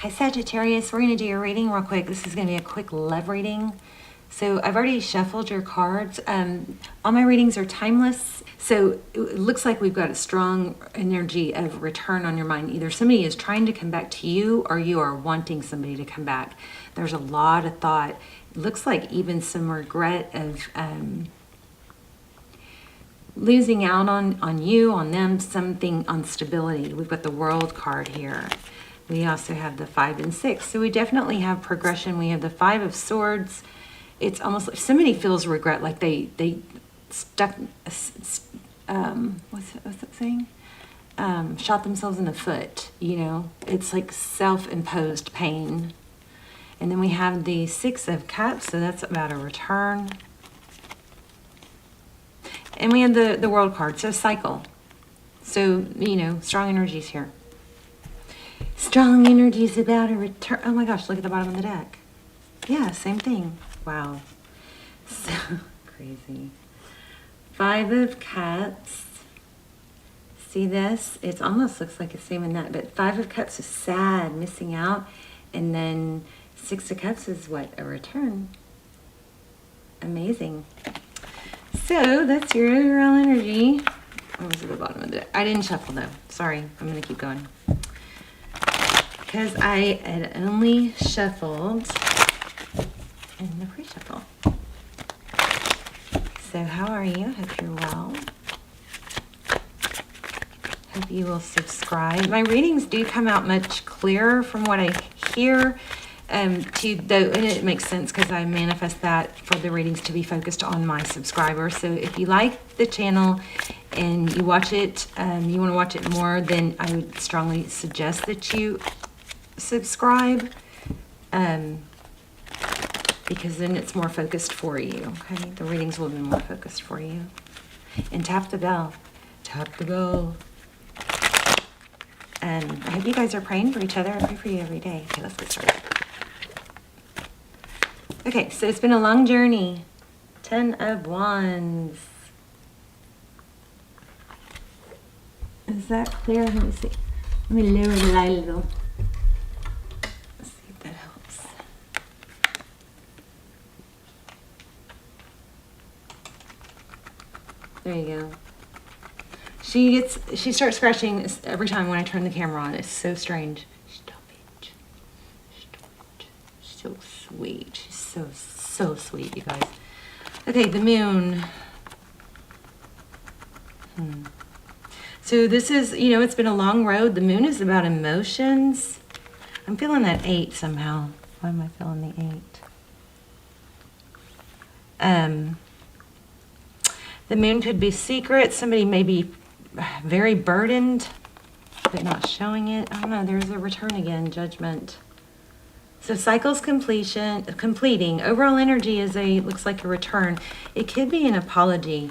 Hi Sagittarius, we're going to do your reading real quick. This is going to be a quick love reading. So I've already shuffled your cards. All my readings are timeless. So it looks like we've got a strong energy of return on your mind. Either somebody is trying to come back to you or you are wanting somebody to come back. There's a lot of thought. It looks like even some regret of losing out on you, on them, something on stability. We've got the World card here. We also have the 5 and 6. So we definitely have progression. We have the 5 of Swords. It's almost like somebody feels regret, like they stuck, what's that saying? Shot themselves in the foot, you know? It's like self-imposed pain. And then we have the 6 of Cups, so that's about a return. And we have the World card, so cycle. So, you know, strong energies here. Strong energies about a return. Oh my gosh, look at the bottom of the deck. Yeah, same thing. Wow. So crazy. 5 of Cups. See this? It almost looks like the same in that, but 5 of Cups is sad, missing out. And then 6 of Cups is what? A return. Amazing. So that's your overall energy. What was at the bottom of the deck? I didn't shuffle though. Sorry, I'm going to keep going. Because I had only shuffled in the pre-shuffle. So how are you? Hope you're well. Hope you will subscribe. My readings do come out much clearer from what I hear. And it makes sense because I manifest that for the readings to be focused on my subscribers. So if you like the channel and you watch it, you want to watch it more, then I would strongly suggest that you subscribe, because then it's more focused for you. Okay, the readings will be more focused for you. And tap the bell. Tap the bell. I hope you guys are praying for each other. I pray for you every day. Okay, let's get started. Okay, so it's been a long journey. 10 of Wands. Is that clear? Let me see. Let me lower the light a little. Let's see if that helps. There you go. She starts scratching every time when I turn the camera on. It's so strange. Stop it. Stop it. So sweet. She's so sweet, you guys. Okay, the moon. So this is, you know, it's been a long road. The moon is about emotions. I'm feeling that 8 somehow. Why am I feeling the 8? The moon could be secret. Somebody may be very burdened, but not showing it. I don't know. There's a return again, judgment. So cycles completing. Overall energy is looks like a return. It could be an apology.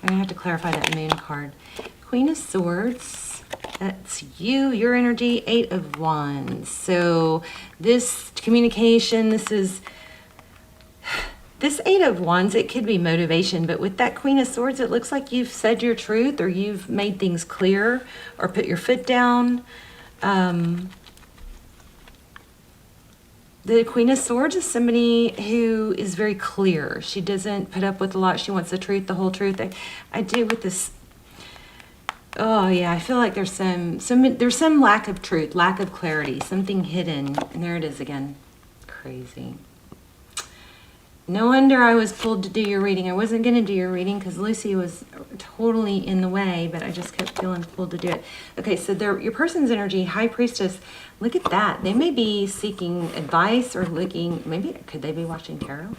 I'm gonna have to clarify that moon card. Queen of Swords, that's you, your energy. 8 of Wands. So this communication, this 8 of Wands, it could be motivation, but with that Queen of Swords, it looks like you've said your truth, or you've made things clear, or put your foot down. The Queen of Swords is somebody who is very clear. She doesn't put up with a lot. She wants the truth, the whole truth. I do with this. Oh yeah, I feel like there's some lack of truth, lack of clarity, something hidden. And there it is again. Crazy. No wonder I was pulled to do your reading. I wasn't going to do your reading because Lucy was totally in the way, but I just kept feeling pulled to do it. Okay, so your person's energy, High Priestess, look at that. They may be seeking advice or maybe could they be watching tarot?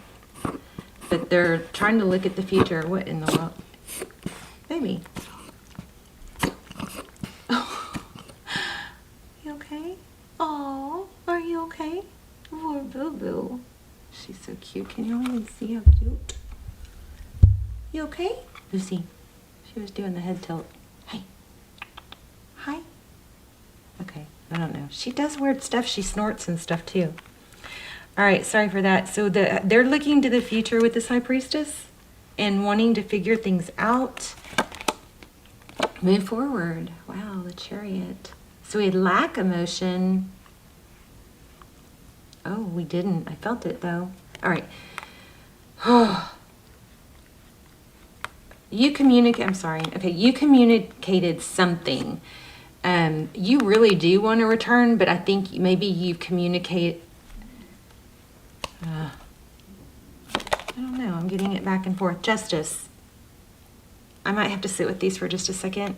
But they're trying to look at the future. What in the world? Maybe. Oh. You okay? Oh, are you okay? Poor boo-boo. She's so cute. Can you even see how cute? You okay? Lucy. She was doing the head tilt. Hey. Hi. Okay. I don't know. She does weird stuff. She snorts and stuff too. All right. Sorry for that. So they're looking to the future with this High Priestess and wanting to figure things out. Move forward. Wow. The Chariot. So we had lack emotion. Oh, we didn't. I felt it though. All right. Oh. I'm sorry. Okay, you communicated something. You really do want to return, but I think maybe you communicate. I don't know. I'm getting it back and forth. Justice. I might have to sit with these for just a second.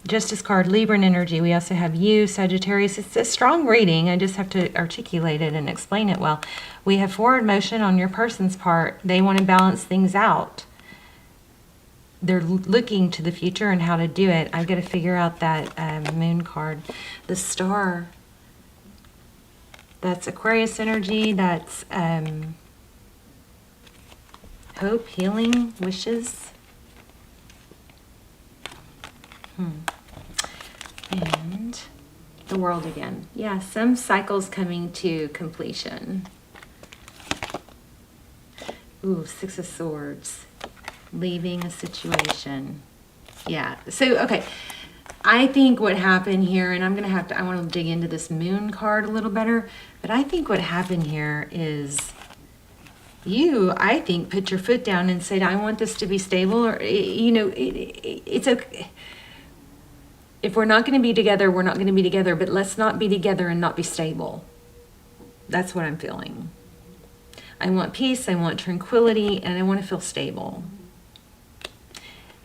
Justice card, Libra energy. We also have you, Sagittarius. It's a strong reading. I just have to articulate it and explain it well. We have forward motion on your person's part. They want to balance things out. They're looking to the future and how to do it. I've got to figure out that moon card. The star. That's Aquarius energy. That's hope, healing, wishes. And the world again. Yeah, some cycles coming to completion. Ooh, Six of Swords. Leaving a situation. Yeah, so, okay. I think what happened here, and I want to dig into this moon card a little better, but I think what happened here is you, I think, put your foot down and said, I want this to be stable, or, you know, it's okay. If we're not going to be together, we're not going to be together, but let's not be together and not be stable. That's what I'm feeling. I want peace, I want tranquility, and I want to feel stable.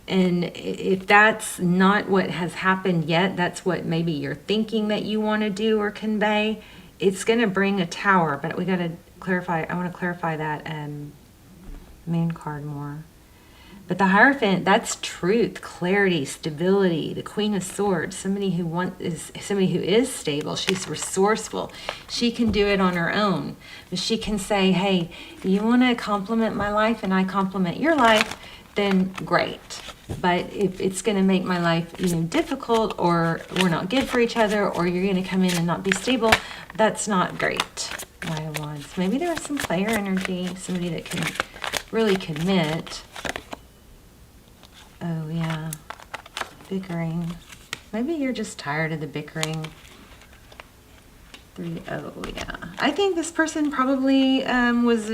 And if that's not what has happened yet, that's what maybe you're thinking that you want to do or convey, it's going to bring a tower, but we got to clarify, I want to clarify that moon card more. But the Hierophant, that's truth, clarity, stability. The Queen of Swords, somebody who is stable. She's resourceful. She can do it on her own. But she can say, hey, you want to complement my life and I complement your life, then great. But if it's going to make my life, difficult, or we're not good for each other, or you're going to come in and not be stable, that's not great. Knight of Wands. Maybe there's some player energy, somebody that can really commit. Oh, yeah. Bickering. Maybe you're just tired of the bickering. Oh, yeah. I think this person probably was,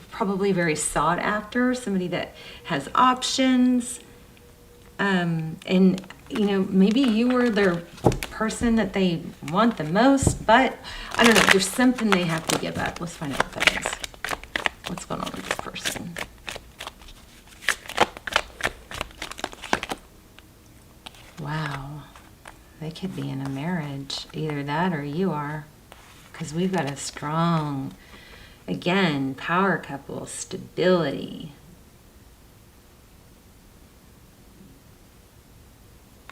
probably very sought after. Somebody that has options. And, maybe you were their person that they want the most. But, I don't know. There's something they have to give up. Let's find out what that is. What's going on with this person? Wow, they could be in a marriage, either that or you are, because we've got a strong, again, power couple, stability.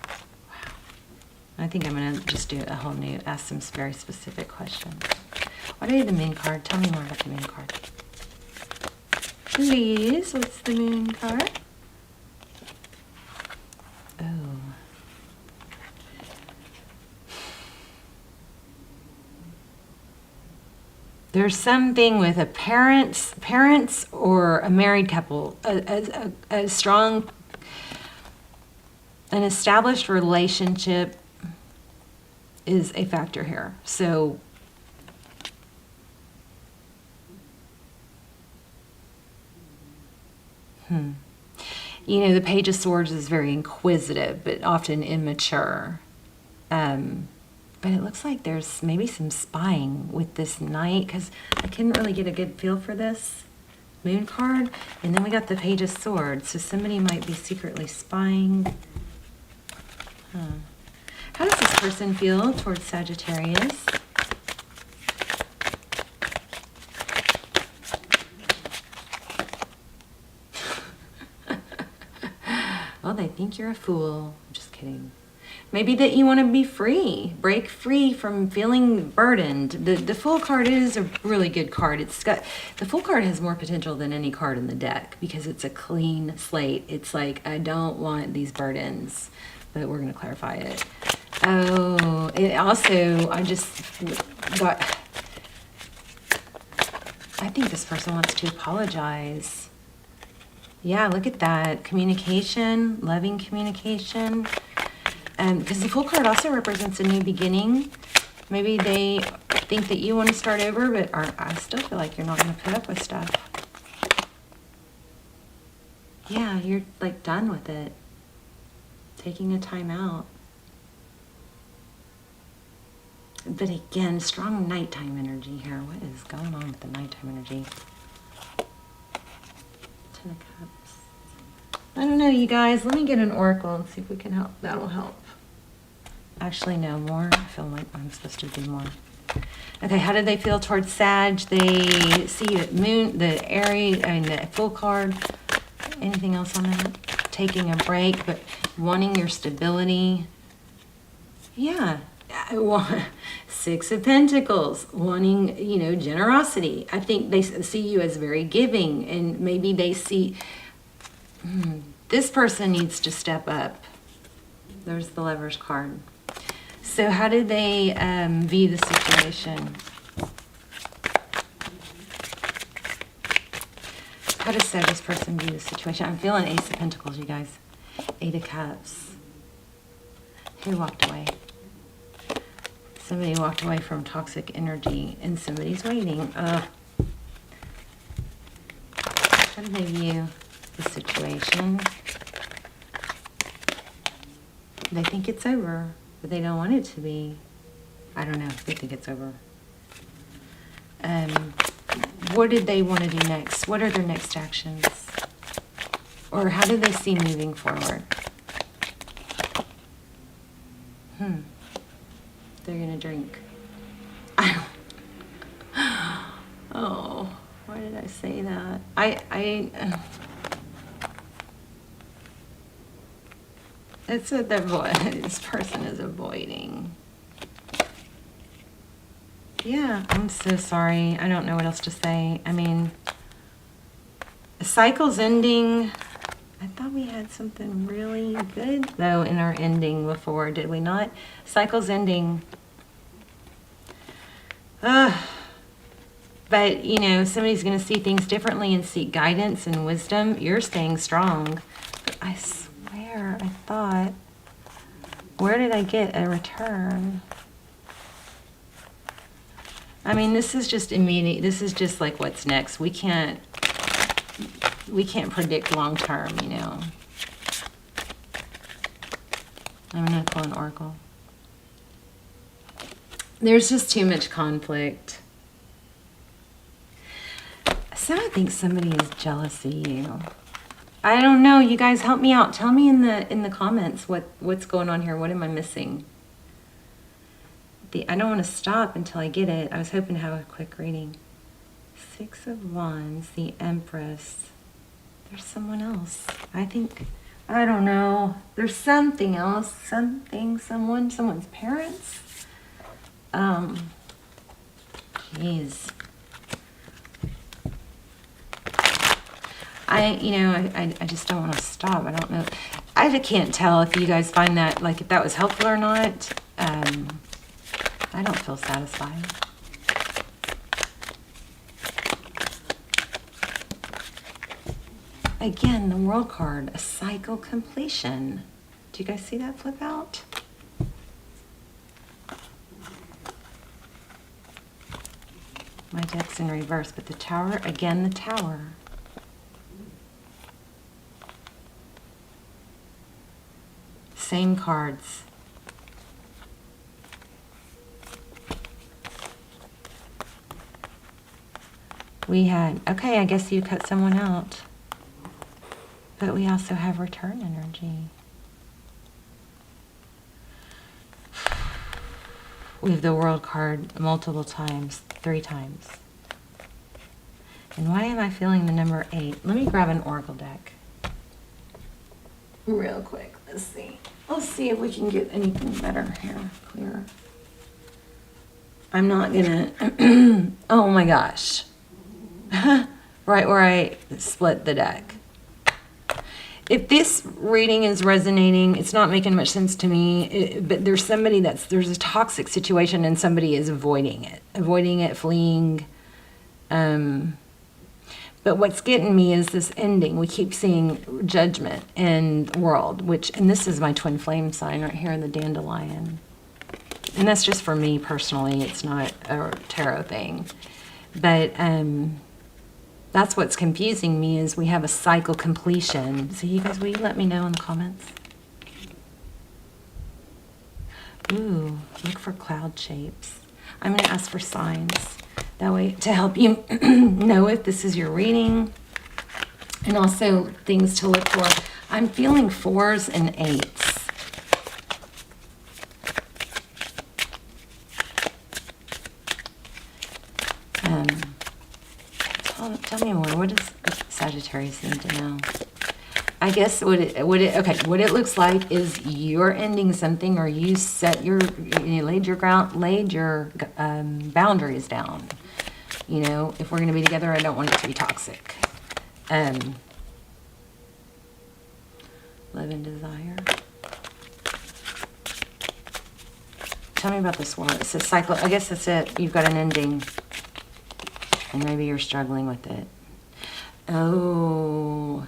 Wow. I think I'm going to just do a whole new, ask some very specific questions. What are the moon card? Tell me more about the moon card. Please, what's the moon card? Oh. There's something with a parents or a married couple, a strong, an established relationship is a factor here. So, the Page of Swords is very inquisitive, but often immature. But it looks like there's maybe some spying with this Knight, because I couldn't really get a good feel for this moon card. And then we got the Page of Swords, so somebody might be secretly spying. How does this person feel towards Sagittarius? Well, they think you're a fool. I'm just kidding. Maybe that you want to be free, break free from feeling burdened. The Fool card is a really good card. The Fool card has more potential than any card in the deck because it's a clean slate. It's like, I don't want these burdens, but we're going to clarify it. Oh, it also, I think this person wants to apologize. Yeah, look at that. Communication, loving communication. because the Fool card also represents a new beginning. Maybe they think that you want to start over, but I still feel like you're not going to put up with stuff. Yeah, you're like done with it. Taking a time out. But again, strong nighttime energy here. What is going on with the nighttime energy? Ten of Cups. I don't know, you guys. Let me get an oracle and see if we can help. That'll help. Actually, no more. I feel like I'm supposed to do more. Okay, how do they feel towards Sag? They see the Moon, the Aries, I mean the Fool card. Anything else on that? Taking a break, but wanting your stability. Yeah. I want Six of Pentacles, wanting, you know, generosity. I think they see you as very giving, and maybe they see this person needs to step up. There's the Lover's card. So how do they view the situation? How does this person view the situation? I'm feeling Ace of Pentacles, you guys. Eight of Cups. Who walked away? Somebody walked away from toxic energy, and somebody's waiting. How do they view the situation? They think it's over, but they don't want it to be. I don't know. They think it's over. What did they want to do next? What are their next actions? Or how do they see moving forward? They're going to drink. Oh, why did I say that? It's a, this person is avoiding. Yeah, I'm so sorry. I don't know what else to say. I mean, the cycle's ending. I thought we had something really good, though, in our ending before, did we not? Cycle's ending. But, you know, somebody's going to see things differently and seek guidance and wisdom. You're staying strong. But I swear, I thought, where did I get a return? I mean, this is just immediate. This is just like what's next. We can't predict long term, you know. I'm going to pull an oracle. There's just too much conflict. So I think somebody is jealous of you. I don't know. You guys help me out. Tell me in the comments what's going on here. What am I missing? I don't want to stop until I get it. I was hoping to have a quick reading. Six of Wands, the Empress. There's someone else. I don't know. There's something else. Someone's parents. Jeez. I just don't want to stop. I don't know. I can't tell if you guys find that, like, if that was helpful or not. I don't feel satisfied. Again, the World card, a cycle completion. Do you guys see that flip out? My deck's in reverse, but the Tower, again, the Tower. Same cards. We had, okay, I guess you cut someone out. But we also have return energy. We have the World card multiple times, 3 times. And why am I feeling the number 8? Let me grab an oracle deck. Real quick, let's see. Let's see if we can get anything better here, clearer. I'm not gonna, oh my gosh. Right where I split the deck. If this reading is resonating, it's not making much sense to me, but there's a toxic situation and somebody is avoiding it, fleeing. But But what's getting me is this ending. We keep seeing judgment and world, and this is my twin flame sign right here in the dandelion. And that's just for me personally. It's not a tarot thing. But that's what's confusing me is we have a cycle completion. So you guys, will you let me know in the comments? Ooh, look for cloud shapes. I'm going to ask for signs. That way to help you know if this is your reading. And also things to look for. I'm feeling 4s and 8s. Tell me more. What does Sagittarius need to know? I guess what it looks like is you're ending something, or you laid your boundaries down. You know, if we're going to be together, I don't want it to be toxic. Love and desire. Tell me about this one. It's a cycle. I guess that's it. You've got an ending. And maybe you're struggling with it. Oh,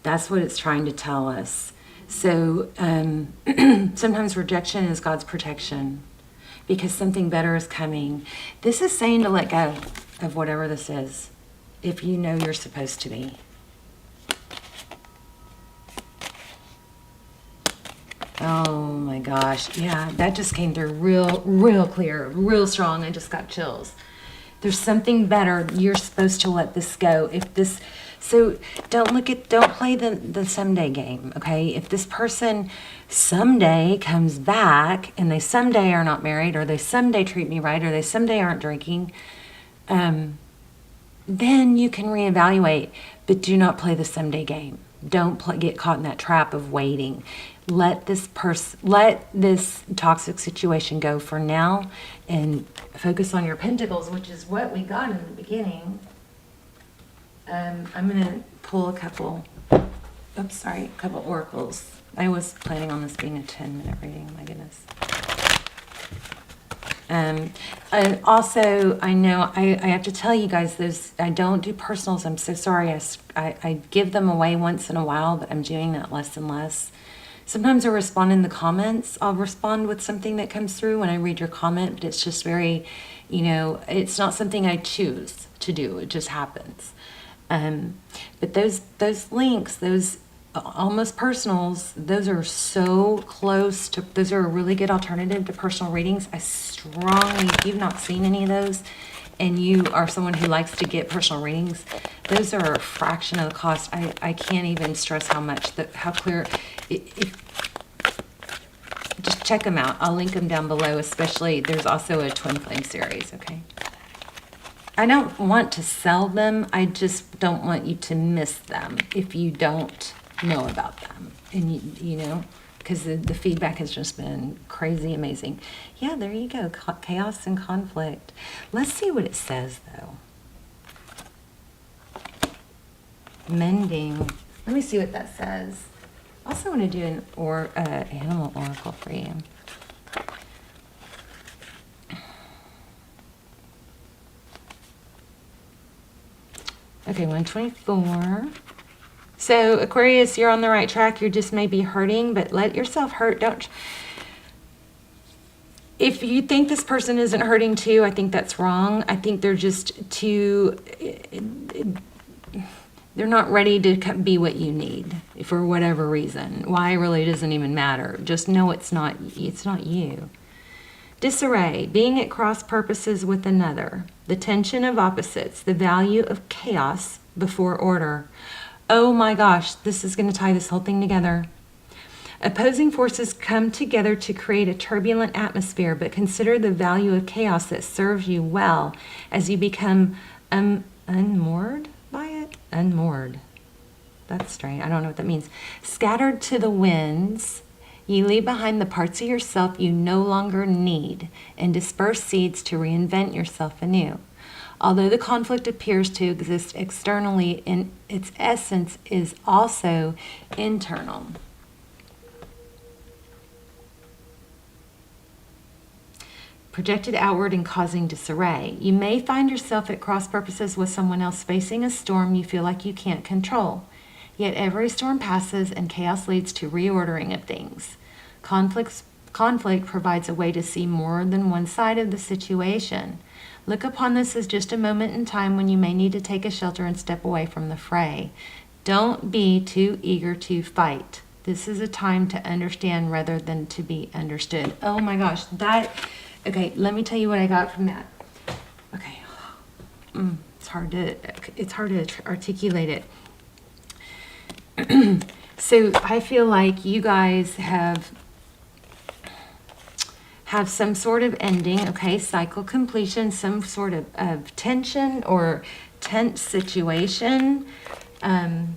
that's what it's trying to tell us. So sometimes rejection is God's protection because something better is coming. This is saying to let go of whatever this is if you know you're supposed to be. Oh my gosh. Yeah, that just came through real clear, real strong. I just got chills. There's something better. You're supposed to let this go. So don't play the someday game, okay? If this person someday comes back and they someday are not married, or they someday treat me right, or they someday aren't drinking, then you can reevaluate, but do not play the someday game. Don't get caught in that trap of waiting. Let this toxic situation go for now and focus on your pentacles, which is what we got in the beginning. I'm going to pull a couple oracles. I was planning on this being a 10-minute reading, my goodness. And also, I know I have to tell you guys, I don't do personals. I'm so sorry. I give them away once in a while, but I'm doing that less and less. Sometimes I respond in the comments. I'll respond with something that comes through when I read your comment, but it's just very, it's not something I choose to do. It just happens. But those links, those almost personals, those are so close to, those are a really good alternative to personal readings. I strongly, if you've not seen any of those and you are someone who likes to get personal readings, those are a fraction of the cost. I can't even stress how clear, just check them out. I'll link them down below, especially there's also a twin flame series, okay? I don't want to sell them. I just don't want you to miss them if you don't know about them. And you know, because the feedback has just been crazy amazing. Yeah, there you go. Chaos and conflict. Let's see what it says, though. Mending. Let me see what that says. I also want to do an animal oracle for you. Okay, 124. So, Aquarius, you're on the right track. You're just maybe hurting, but let yourself hurt. Don't. If you think this person isn't hurting too, I think that's wrong. I think they're just too. They're not ready to be what you need for whatever reason. Why really doesn't even matter. Just know it's not you. Disarray, being at cross purposes with another. The tension of opposites, the value of chaos before order. Oh my gosh, this is going to tie this whole thing together. Opposing forces come together to create a turbulent atmosphere, but consider the value of chaos that serves you well as you become unmoored by it. Unmoored. That's strange. I don't know what that means. Scattered to the winds, you leave behind the parts of yourself you no longer need and disperse seeds to reinvent yourself anew. Although the conflict appears to exist externally, in its essence is also internal. projected outward and causing disarray. You may find yourself at cross purposes with someone else facing a storm you feel like you can't control. Yet every storm passes and chaos leads to reordering of things. Conflict provides a way to see more than one side of the situation. Look upon this as just a moment in time when you may need to take a shelter and step away from the fray. Don't be too eager to fight. This is a time to understand rather than to be understood. Oh my gosh, okay, let me tell you what I got from that. Okay, it's hard to articulate it. So I feel like you guys have some sort of ending, okay, cycle completion, some sort of tension or tense situation. And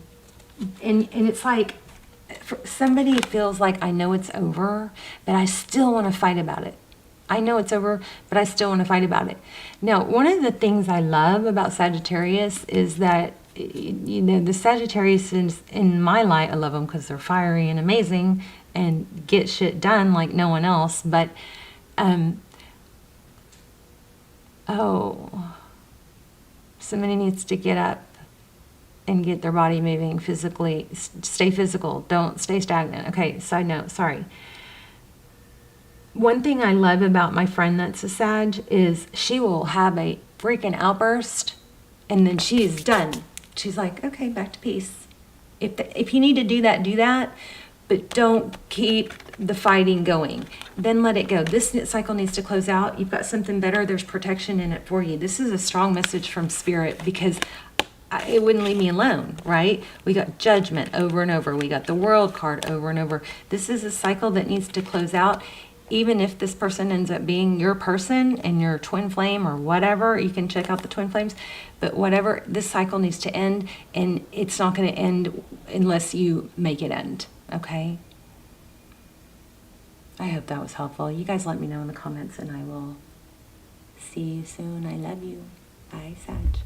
it's like somebody feels like, I know it's over, but I still want to fight about it. I know it's over, but I still want to fight about it. Now, one of the things I love about Sagittarius is that, you know, the Sagittarius is, in my light, I love them because they're fiery and amazing and get shit done like no one else. But, somebody needs to get up and get their body moving physically. Stay physical. Don't stay stagnant. Okay, side note, sorry. One thing I love about my friend that's a Sag is she will have a freaking outburst and then she is done. She's like, okay, back to peace. If you need to do that, but don't keep the fighting going. Then let it go. This cycle needs to close out. You've got something better. There's protection in it for you. This is a strong message from Spirit because it wouldn't leave me alone, right? We got Judgment over and over. We got the World card over and over. This is a cycle that needs to close out. Even if this person ends up being your person and your twin flame or whatever, you can check out the twin flames, but whatever, this cycle needs to end, and it's not going to end unless you make it end, okay? I hope that was helpful. You guys let me know in the comments, and I will see you soon. I love you. Bye, Sag.